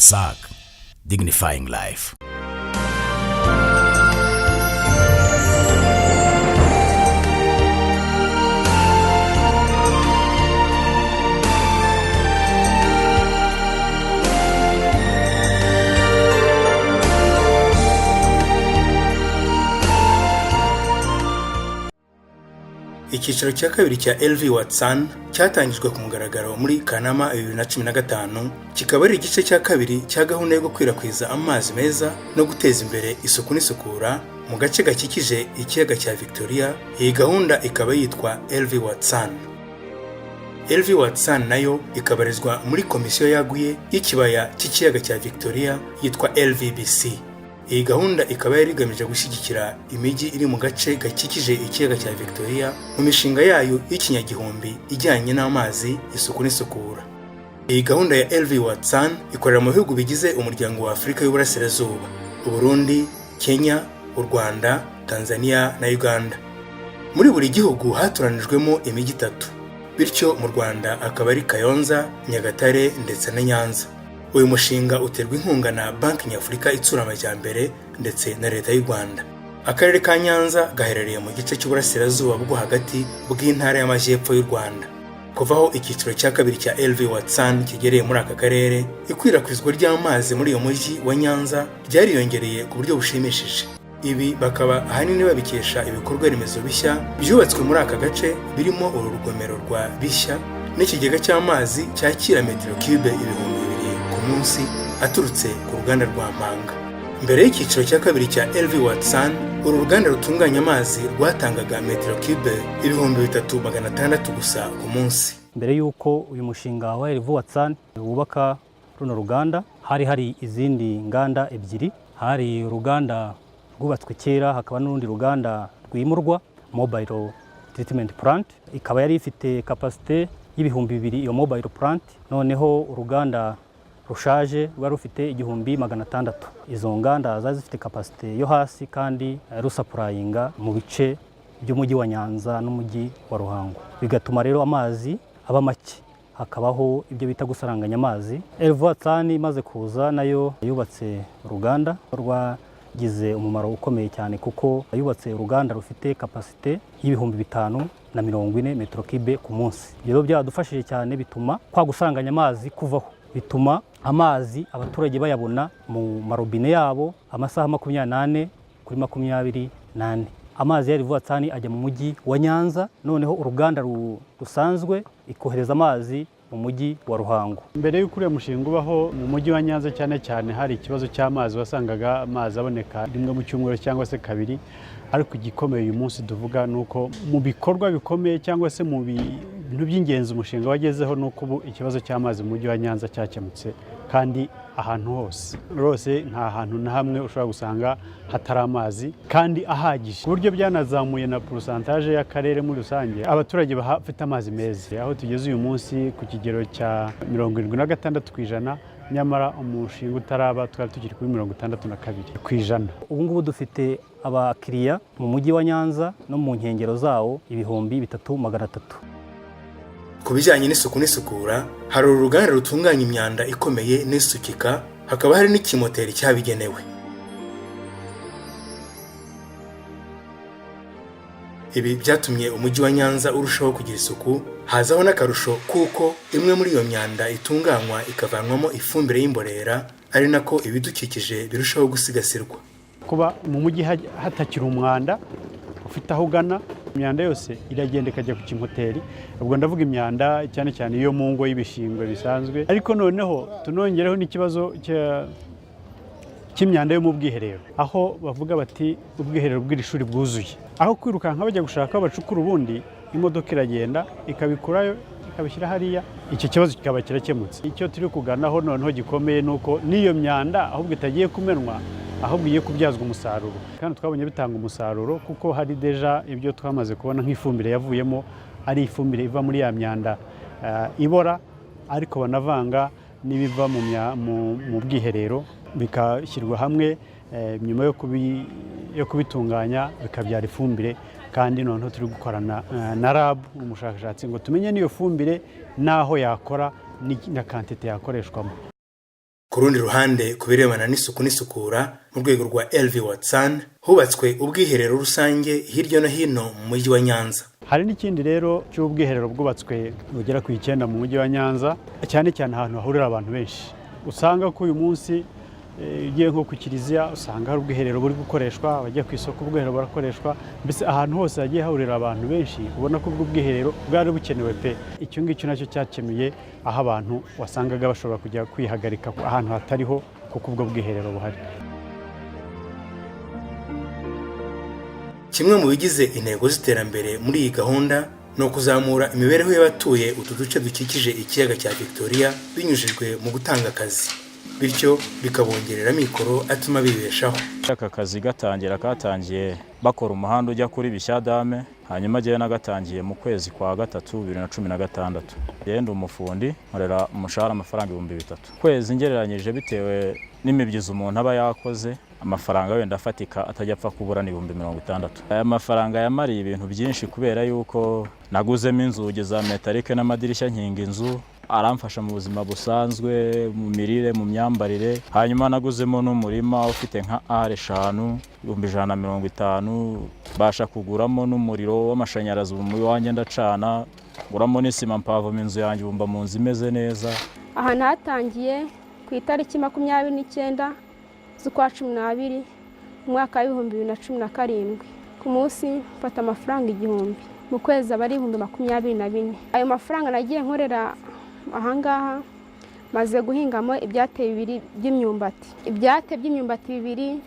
WASAC, dignifying life. Icyiciro cya kabiri cya LV Watson cyatangijwe ku mugaragaro muri Kanama 2015, kikaba ari igice cya kabiri cya gahunda yo gukwirakwiza amazi meza no guteza imbere isuku n'isukura mu gace gakikije ikiyaga cya Victoria. Iyi gahunda ikaba yitwa LV Watson. LV Watson nayo ikabarizwa muri komisiyo yaguye y'ikibaya cy'ikiyaga cya Victoria yitwa LVBC. Iyi gahunda ikaba yari igamije gushyigikira imijyi iri mu gace gakikije ikiyaga cya Victoria mu mishinga yayo y'ikinyagihumbi ijyanye n'amazi, isuku n'isukura. Iyi gahunda ya LV Watson ikorera mu bihugu bigize umuryango wa Afurika y'Uburasirazuba: Burundi, Kenya, u Rwanda, Tanzania na Uganda. Muri buri gihugu hatoranijwemo imijyi 3, bityo mu Rwanda akaba ari Kayonza, Nyagatare ndetse na Nyanza. Uyu mushinga uterwa inkunga na Banki Nyafurika Itsura Amajyambere ndetse na Leta y'u Rwanda. Akarere ka Nyanza gaherereye mu gice cy'uburasirazuba bwo hagati bw'intara y'Amajyepfo y'u Rwanda. Kuvaho icyiciro cya kabiri cya LV Watson kigereye muri aka karere, ikwirakwizwa ry'amazi muri uyu mujyi wa Nyanza ryariyongereye ku buryo bushimishije. Ibi bakaba ahanini babikesha ibikorwa remezo bishya byubatswe muri aka gace, birimo uru rugomero rwa Bishya n'ikigega cy'amazi cyakira metero cube 2,000 ku munsi aturutse ku ruganda rwa Mpanga. Mbere y'icyiciro cya kabiri cya LV Watson, uru ruganda rutunganya amazi rwatangaga metero cube 3,600 gusa ku munsi. Mbere y'uko uyu mushinga wa LV Watson wubaka runo ruganda, hari izindi nganda ebyiri. Hari uruganda rwubatswe kera, hakaba n'urundi ruganda rwimurwa, Mobile Treatment Plant. Ikaba yari ifite capacity y'ibihumbi 2,000 iyo mobile plant. Noneho uruganda rushaje rwari rufite 1,600. Izo nganda zari zifite capacity yo hasi kandi rusapurayinga mu bice by'umujyi wa Nyanza n'umujyi wa Ruhango, bigatuma rero amazi aba make, hakabaho ibyo bita gusaranganya amazi. LV Watson imaze kuza nayo yubatse uruganda rwagize umumaro ukomeye cyane, kuko yubatse uruganda rufite capacity y'ibihumbi 540 metero cube ku munsi. Ibyo byadufashije cyane, bituma kwa gusaranganya amazi kuvaho, bituma amazi abaturage bayabona mu marobine yabo amasaha 28 kuri 24. Amazi ya LV Watson ajya mu mujyi wa Nyanza, noneho uruganda rusanzwe ikohereza amazi mu mujyi wa Ruhango. Mbere y'uko uriya mushinga ubaho mu mujyi wa Nyanza, cyane cyane hari ikibazo cy'amazi, wasangaga amazi aboneka rimwe mu cyumweru cyangwa se kabiri. Ariko igikomeye uyu munsi tuvuga nuko mu bikorwa bikomeye cyangwa se mu bintu by'ingenzi umushinga wagezeho, nuko ubu ikibazo cy'amazi mu mujyi wa Nyanza cyakemutse, kandi ahantu hose nta hantu na hamwe ushobora gusanga hatari amazi kandi ahagije, ku buryo byanazamuye na pourcentage y'akarere muri rusange abaturage bafite amazi meza. Aho tugeze uyu munsi ku kigero cya 76%, nyamara umushinga utaraba twari tukiri kuri 62%. Ubu ngubu dufite abakiriya mu mujyi wa Nyanza no mu nkengero zawo 3,300. Ku bijyanye n'isuku n'isukura, hari uruganda rutunganya imyanda ikomeye n'isukika, hakaba hari n'ikimoteri cyabigenewe. Ibi byatumye umujyi wa Nyanza urushaho kugira isuku, hazaho n'akarusho kuko imwe muri iyo myanda itunganywa ikavanwamo ifumbire y'imborera, ari nako ibidukikije birushaho gusigasirwa. Kuba mu mujyi hatakira umwanda ufite aho ugana, imyanda yose iragenda ikajya ku kimoteri. Ubwo ndavuga imyanda cyane cyane iyo mu ngo y'ibishingwe bisanzwe, ariko noneho tunongereho n'ikibazo cy'imyanda yo mu bwiherero, aho bavuga bati ubwiherero bw'iri shuri bwuzuye. Aho kwirukanka bajya gushaka bacukura, ubundi imodoka iragenda ikabikurayo ikabishyira hariya, icyo kibazo kikaba kirakemutse. Icyo turi kuganaho noneho gikomeye nuko n'iyo myanda ahubwo itagiye kumenwa, ahubwo igiye kubyazwa umusaruro, kandi twabonye bitanga umusaruro, kuko hari deja ibyo twamaze kubona nk'ifumbire yavuyemo ari ifumbire iva muri ya myanda ibora, ariko banavanga n'ibiva mu bwiherero bikashyirwa hamwe, nyuma yo kubitunganya bikabyara ifumbire. Kandi noneho turi gukorana na RAB umushakashatsi ngo tumenye n'iyo fumbire n'aho yakora na quantité yakoreshwamo. Ku rundi ruhande ku birebana n'isuku n'isukura mu rwego rwa LV Watson hubatswe ubwiherero rusange hirya no hino mu mujyi wa Nyanza. Hari n'ikindi rero cy'ubwiherero bwubatswe bugera ku 9 mu mujyi wa Nyanza, cyane cyane ahantu hahurira abantu benshi. Usanga ko uyu munsi ugiye nko ku kiliziya usanga hari ubwiherero buri gukoreshwa, abagiye ku isoko ubwiherero burakoreshwa, mbese ahantu hose hagiye hahurira abantu benshi ubona ko ubwo bwiherero bwari bukenewe pe. Icyo ngicyo nacyo cyakemuye aho abantu wasangaga bashobora kujya kwihagarika ahantu hatariho kuko ubwo bwiherero buhari. Kimwe mu bigize intego z'iterambere muri iyi gahunda no kuzamura imibereho y'abatuye utu duce dukikije ikiyaga cya Victoria binyujijwe mu gutanga akazi, bityo bikabongerera mikoro atuma bibeshaho. Aka kazi katangiye bakora umuhanda ujya kuri Bishyadame, hanyuma giye nagatangiye mu kwezi kwa 3 2016. Yenda umufundi nkorera umushahara amafaranga 3000. Kwezi ngereranyije bitewe n'imibyizi umuntu aba yakoze, amafaranga wenda afatika atajya apfa kubura ni 60. Aya mafaranga yamariye ibintu byinshi kubera yuko naguzemo inzugi za metalike n'amadirishya nkinga inzu, aramfasha mu buzima busanzwe, mu mirire, mu myambarire. Hanyuma naguzemo n'umurima ufite nka R5 150, basha kuguramo n'umuriro w'amashanyarazi mu wanjye ndacana, nguramo n'isima mpavoma inzu yanjye bumba mu nzu imeze neza. Aha natangiye ku itariki 29 z'ukwa 12 mu mwaka wa 2017. Ku munsi mfata amafaranga 1000, mu kwezi aba ari 24,000. Ayo mafaranga nagiye nkorera ahangaha maze guhingamo ibyate 2 by'imyumbati. Ibyate by'imyumbati 2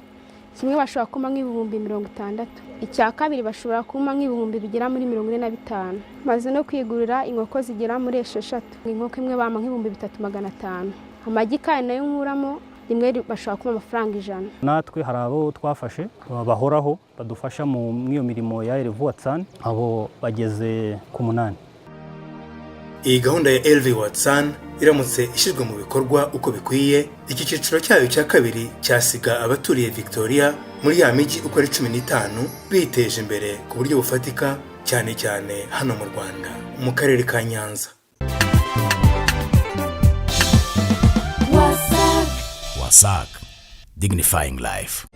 kimwe bashobora kuma nk'ibihumbi 60, icya kabiri bashobora kuma nk'ibihumbi bigera muri 45. Maze no kwigurira inkoko zigera muri 6, inkoko imwe bama nk'ibihumbi 3500. Amagi kandi nayo nkuramo rimwe bashobora kuma amafaranga 100. Natwe hari abo twafashe bahoraho badufasha mu iyo mirimo ya LV Watson, abo bageze ku 8. Iyi gahunda ya LV Watson iramutse ishyizwe mu bikorwa uko bikwiye, iki cyiciro cyayo cya kabiri cyasiga abaturiye Victoria muri ya miji uko ari 15 biteje imbere ku buryo bufatika, cyane cyane hano mu Rwanda mu karere ka Nyanza. WASAC, dignifying life.